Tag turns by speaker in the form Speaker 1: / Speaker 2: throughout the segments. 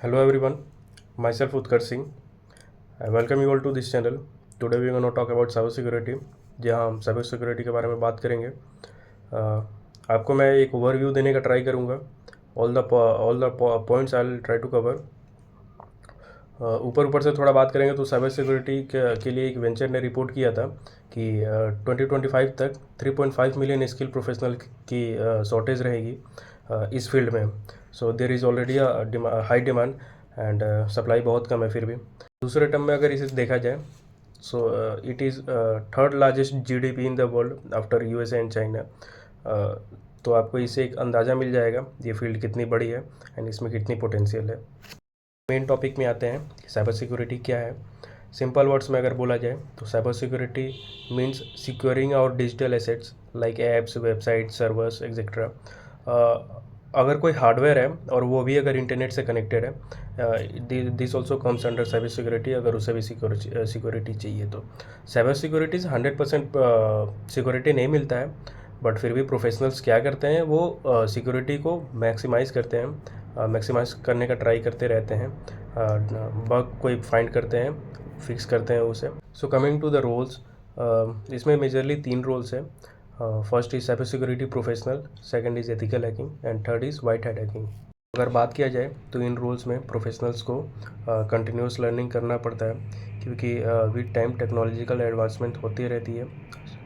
Speaker 1: Hello everyone, myself Utkarsh Singh. I welcome you all to this channel. Today we are going to talk about cyber security. जहाँ हम cyber security के बारे में बात करेंगे। आपको मैं एक ओवरव्यू देने का ट्राई करूँगा। All the points I will try to cover. ऊपर से थोड़ा बात करेंगे तो साइबर सिक्योरिटी के लिए एक वेंचर ने रिपोर्ट किया था कि 2025 तक 3.5 मिलियन स्किल प्रोफेशनल की शॉर्टेज रहेगी इस फील्ड में। So there is already high demand and supply बहुत कम है फिर भी। दूसरे टर्म में अगर इसे देखा जाए so it is third largest GDP in the world after USA and China. तो आपको इससे एक अंदाज़ा मिल जाएगा ये फील्ड कितनी बड़ी है एंड इसमें कितनी पोटेंशियल है। मेन टॉपिक में आते हैं कि साइबर सिक्योरिटी क्या है। सिंपल वर्ड्स में अगर बोला जाए तो cyber security means securing our digital assets like apps, website, servers etcetera. अगर कोई हार्डवेयर है और वो भी अगर इंटरनेट से कनेक्टेड है, this also comes under cyber security. अगर उसे भी सिक्योरिटी चाहिए तो साइबर सिक्योरिटी 100% सिक्योरिटी नहीं मिलता है, बट फिर भी प्रोफेशनल्स क्या करते हैं वो सिक्योरिटी को मैक्सिमाइज़ करते हैं, मैक्सिमाइज़ करने का ट्राई करते रहते हैं। बग कोई फाइंड करते हैं, फिक्स करते हैं उसे। So coming to the roles, इसमें मेजरली 3 रोल्स हैं। First is cyber security professional, second is ethical hacking and third is white hat hacking. अगर बात किया जाए तो इन रोल्स में प्रोफेशनल्स को कंटिन्यूस लर्निंग करना पड़ता है, क्योंकि विद टाइम टेक्नोलॉजिकल एडवांसमेंट होती रहती है,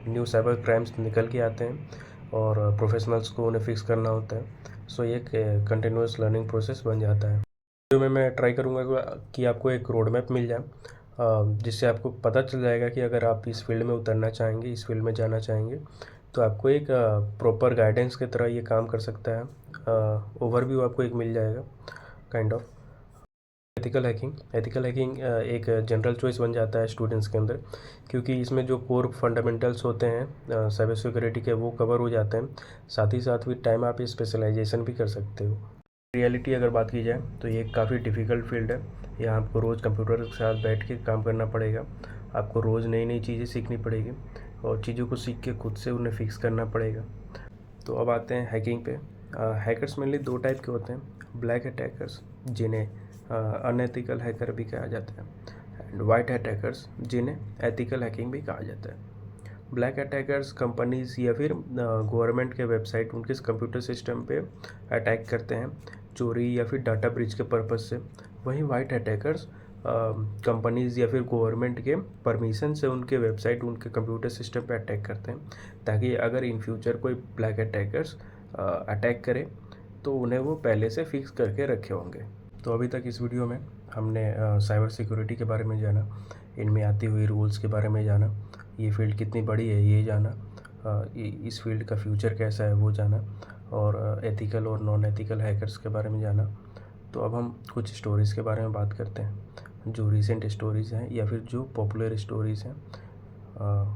Speaker 1: न्यू साइबर क्राइम्स निकल के आते हैं और प्रोफेशनल्स को उन्हें फिक्स करना होता है। सो ये कंटिन्यूस लर्निंग प्रोसेस बन जाता है। वीडियो में मैं ट्राई करूँगा कि आपको एक रोड मैप मिल जाए, जिससे आपको पता चल जाएगा कि अगर आप इस फील्ड में उतरना चाहेंगे, इस फील्ड में जाना चाहेंगे, तो आपको एक प्रॉपर गाइडेंस की तरह ये काम कर सकता है। ओवरव्यू आपको एक मिल जाएगा काइंड ऑफ। एथिकल हैकिंग एक जनरल चॉइस बन जाता है स्टूडेंट्स के अंदर, क्योंकि इसमें जो कोर फंडामेंटल्स होते हैं साइबर सिक्योरिटी के वो कवर हो जाते हैं। साथ ही साथ विद टाइम आप स्पेशलाइजेशन भी कर सकते हो। रियलिटी अगर बात की जाए तो ये काफ़ी डिफ़िकल्ट फील्ड है। यहाँ आपको रोज़ कंप्यूटर के साथ बैठ के काम करना पड़ेगा, आपको रोज़ नई नई चीज़ें सीखनी पड़ेगी और चीज़ों को सीख के खुद से उन्हें फिक्स करना पड़ेगा। तो अब आते हैं हैकिंग पे। हैकर्स मेनली 2 टाइप के होते हैं, ब्लैक हैट हैकर्स जिन्हें अनएथिकल हैकर भी कहा जाता है, एंड वाइट हैट हैकर्स जिन्हें एथिकल हैकिंग भी कहा जाता है। ब्लैक हैट हैकर्स कंपनीज़ या फिर गवर्नमेंट के वेबसाइट, उनके कंप्यूटर सिस्टम पे अटैक करते हैं चोरी या फिर डाटा ब्रीच के पर्पज़ से। वहीं वाइट हैट हैकर्स कंपनीज़ या फिर गवर्नमेंट के परमिशन से उनके वेबसाइट, उनके कंप्यूटर सिस्टम पे अटैक करते हैं, ताकि अगर इन फ्यूचर कोई ब्लैक हैट हैकर्स अटैक करे तो उन्हें वो पहले से फिक्स करके रखे होंगे। तो अभी तक इस वीडियो में हमने साइबर सिक्योरिटी के बारे में जाना, इनमें आती हुई रूल्स के बारे में जाना, ये फील्ड कितनी बड़ी है ये जाना, इस फील्ड का फ्यूचर कैसा है वो जाना, और एथिकल और नॉन एथिकल हैकर्स के बारे में जाना। तो अब हम कुछ स्टोरीज़ के बारे में बात करते हैं, जो रीसेंट स्टोरीज़ हैं या फिर जो पॉपुलर स्टोरीज़ हैं,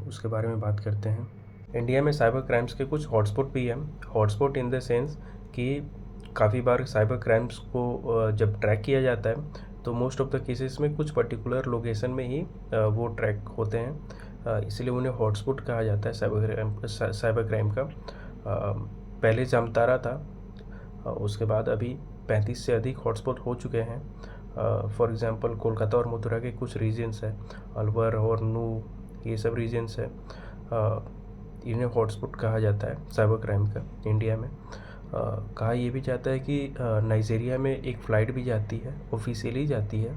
Speaker 1: उसके बारे में बात करते हैं। इंडिया में साइबर क्राइम्स के कुछ हॉटस्पॉट भी हैं। हॉटस्पॉट इन द सेंस कि काफ़ी बार साइबर क्राइम्स को जब ट्रैक किया जाता है तो मोस्ट ऑफ द केसेस में कुछ पर्टिकुलर लोकेशन में ही वो ट्रैक होते हैं, इसलिए उन्हें हॉटस्पॉट कहा जाता है साइबर क्राइम का। पहले जामतारा था, उसके बाद अभी 35 से अधिक हॉटस्पॉट हो चुके हैं। फॉर एग्जांपल कोलकाता और मथुरा के कुछ रीजन्स हैं, अलवर और नू, ये सब रीजन्स हैं, इन्हें हॉटस्पॉट कहा जाता है साइबर क्राइम का इंडिया में। कहा ये भी जाता है कि नाइजीरिया में एक फ़्लाइट भी जाती है, ऑफिशियली जाती है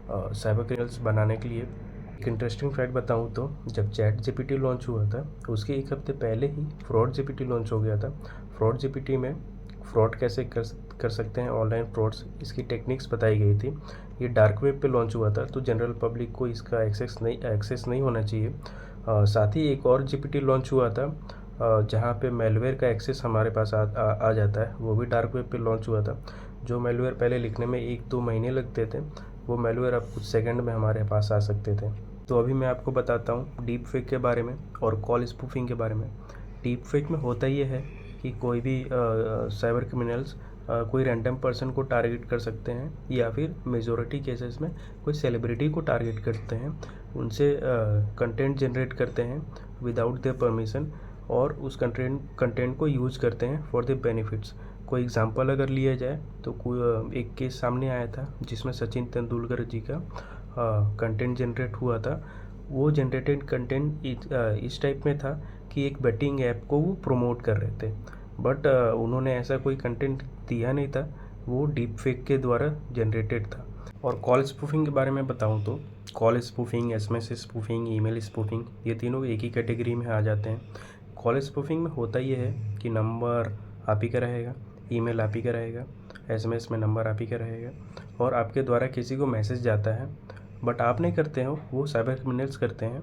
Speaker 1: साइबर क्रिमिनल्स बनाने के लिए। एक इंटरेस्टिंग फैक्ट बताऊं तो जब चैट जीपीटी लॉन्च हुआ था उसके 1 हफ्ते पहले ही फ्रॉड जीपीटी लॉन्च हो गया था। फ्रॉड जीपीटी में फ्रॉड कैसे कर सकते हैं, ऑनलाइन फ्रॉड्स, इसकी टेक्निक्स बताई गई थी। ये डार्क वेब पे लॉन्च हुआ था, तो जनरल पब्लिक को इसका एक्सेस नहीं होना चाहिए। साथ ही एक और जीपीटी लॉन्च हुआ था जहाँ पे मेलवेयर का एक्सेस हमारे पास आ जाता है, वो भी डार्क वेब पे लॉन्च हुआ था। जो मेलवेयर पहले लिखने में 1-2 महीने लगते थे, वो मेलवेयर अब कुछ सेकंड में हमारे पास आ सकते थे। तो अभी मैं आपको बताता हूँ डीप फेक के बारे में और कॉल स्पूफिंग के बारे में। डीप फेक में होता ये है कि कोई भी साइबर क्रिमिनल्स कोई रैंडम पर्सन को टारगेट कर सकते हैं, या फिर मेजॉरिटी केसेस में कोई सेलिब्रिटी को टारगेट करते हैं, उनसे कंटेंट जनरेट करते हैं विदाउट देयर परमिशन, और उस कंटेंट को यूज़ करते हैं फॉर द बेनिफिट्स। कोई एग्ज़ाम्पल अगर लिया जाए तो कोई एक केस सामने आया था जिसमें सचिन तेंदुलकर जी का कंटेंट जनरेट हुआ था। वो जनरेटेड कंटेंट इस टाइप में था कि एक बेटिंग ऐप को वो प्रमोट कर रहे थे, बट उन्होंने ऐसा कोई कंटेंट दिया नहीं था, वो डीप फेक के द्वारा जनरेटेड था। और कॉल स्पूफिंग के बारे में बताऊं तो call spoofing, SMS spoofing, email spoofing, ये तीनों एक ही कैटेगरी में आ जाते हैं। कॉल स्पूफिंग में होता ये है कि नंबर आप ही का रहेगा, ईमेल आप ही का रहेगा, एसएमएस में नंबर आप ही का रहेगा और आपके द्वारा किसी को मैसेज जाता है, बट आप नहीं करते हो, वो साइबर क्रिमिनल्स करते हैं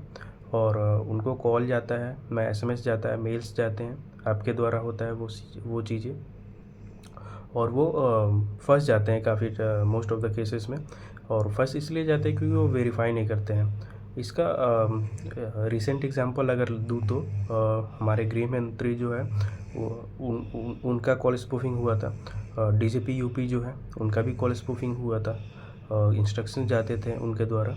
Speaker 1: और उनको कॉल जाता है, एसएमएस जाता है, मेल्स जाते हैं, आपके द्वारा होता है वो चीज़ें, और वो फंस जाते हैं काफ़ी मोस्ट ऑफ द केसेस में। और फंस इसलिए जाते हैं क्योंकि वो वेरीफाई नहीं करते हैं। इसका रिसेंट एग्जांपल अगर दूँ तो हमारे गृह मंत्री जो है वो उनका कॉल स्पूफिंग हुआ था। डीजीपी यूपी जो है उनका भी कॉल स्पूफिंग हुआ था, इंस्ट्रक्शन जाते थे उनके द्वारा।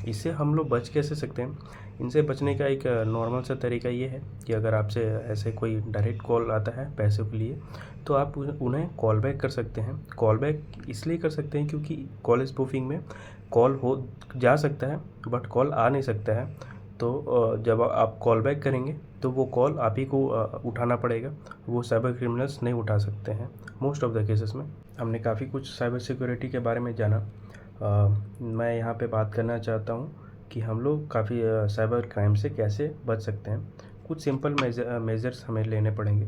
Speaker 1: इससे हम लोग बच कैसे सकते हैं? इनसे बचने का एक नॉर्मल सा तरीका ये है कि अगर आपसे ऐसे कोई डायरेक्ट कॉल आता है पैसों के लिए, तो आप उन्हें कॉल बैक कर सकते हैं। कॉल बैक इसलिए कर सकते हैं क्योंकि कॉल स्पूफिंग में कॉल हो जा सकता है बट कॉल आ नहीं सकता है। तो जब आप कॉल बैक करेंगे तो वो कॉल आप ही को उठाना पड़ेगा, वो साइबर क्रिमिनल्स नहीं उठा सकते हैं मोस्ट ऑफ द केसेस में। हमने काफ़ी कुछ साइबर सिक्योरिटी के बारे में जाना। मैं यहाँ पे बात करना चाहता हूँ कि हम लोग काफ़ी साइबर क्राइम से कैसे बच सकते हैं। कुछ सिंपल मेजर्स हमें लेने पड़ेंगे।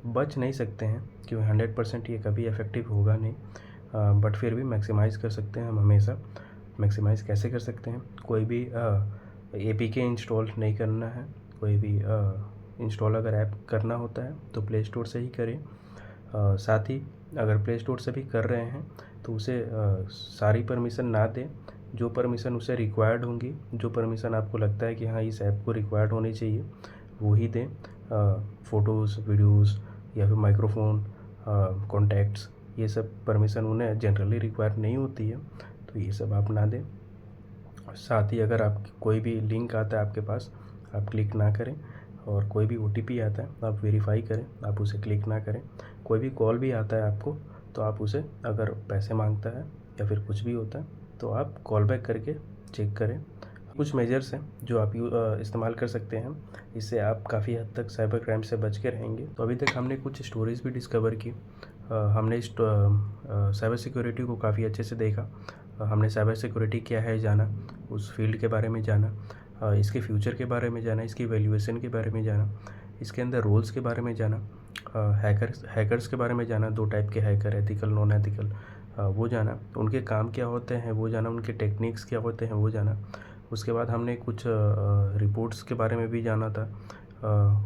Speaker 1: बच नहीं सकते हैं क्योंकि 100% ये कभी इफ़ेक्टिव होगा नहीं, बट फिर भी मैक्सिमाइज़ कर सकते हैं हम हमेशा। मैक्सिमाइज़ कैसे कर सकते हैं? कोई भी एपीके इंस्टॉल नहीं करना है। कोई भी इंस्टॉल अगर ऐप करना होता है तो प्ले स्टोर से ही करें। साथ ही अगर प्ले स्टोर से भी कर रहे हैं तो उसे सारी परमिशन ना दें। जो परमिशन उसे रिक्वायर्ड होंगी, जो परमिशन आपको लगता है कि हाँ इस ऐप को रिक्वायर्ड होनी चाहिए, वो ही दें। फ़ोटोज़, वीडियोज़ या फिर माइक्रोफोन, कॉन्टैक्ट्स, ये सब परमिशन उन्हें जनरली रिक्वायर्ड नहीं होती है, तो ये सब आप ना दें। साथ ही अगर आप कोई भी लिंक आता है आपके पास, आप क्लिक ना करें। और कोई भी ओटीपी आता है आप वेरीफाई करें, आप उसे क्लिक ना करें। कोई भी कॉल भी आता है आपको तो आप उसे, अगर पैसे मांगता है या फिर कुछ भी होता है, तो आप कॉल बैक करके चेक करें। कुछ मेजर्स हैं जो आप इस्तेमाल कर सकते हैं, इससे आप काफ़ी हद तक साइबर क्राइम से बच के रहेंगे। तो अभी तक हमने कुछ स्टोरीज़ भी डिस्कवर की। हमने इस साइबर सिक्योरिटी को काफ़ी अच्छे से देखा। हमने साइबर सिक्योरिटी क्या है जाना, उस फील्ड के बारे में जाना, इसके फ्यूचर के बारे में जाना, इसकी वैल्यूएशन के बारे में जाना, इसके अंदर रोल्स के बारे में जाना, हैकर्स के बारे में जाना। 2 टाइप के हैकर, एथिकल, नॉन एथिकल, वो जाना। उनके काम क्या होते हैं वो जाना, उनके टेक्निक्स क्या होते हैं वो जाना। उसके बाद हमने कुछ रिपोर्ट्स के बारे में भी जाना था।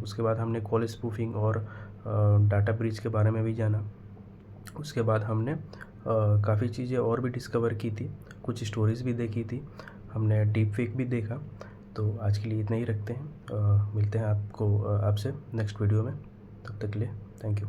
Speaker 1: उसके बाद हमने कॉल स्पूफिंग और डाटा ब्रीच के बारे में भी जाना। उसके बाद हमने काफ़ी चीज़ें और भी डिस्कवर की थी, कुछ स्टोरीज़ भी देखी थी, हमने डीप फेक भी देखा। तो आज के लिए इतना ही रखते हैं। मिलते हैं आपसे नेक्स्ट वीडियो में। तब तक के लिए थैंक यू।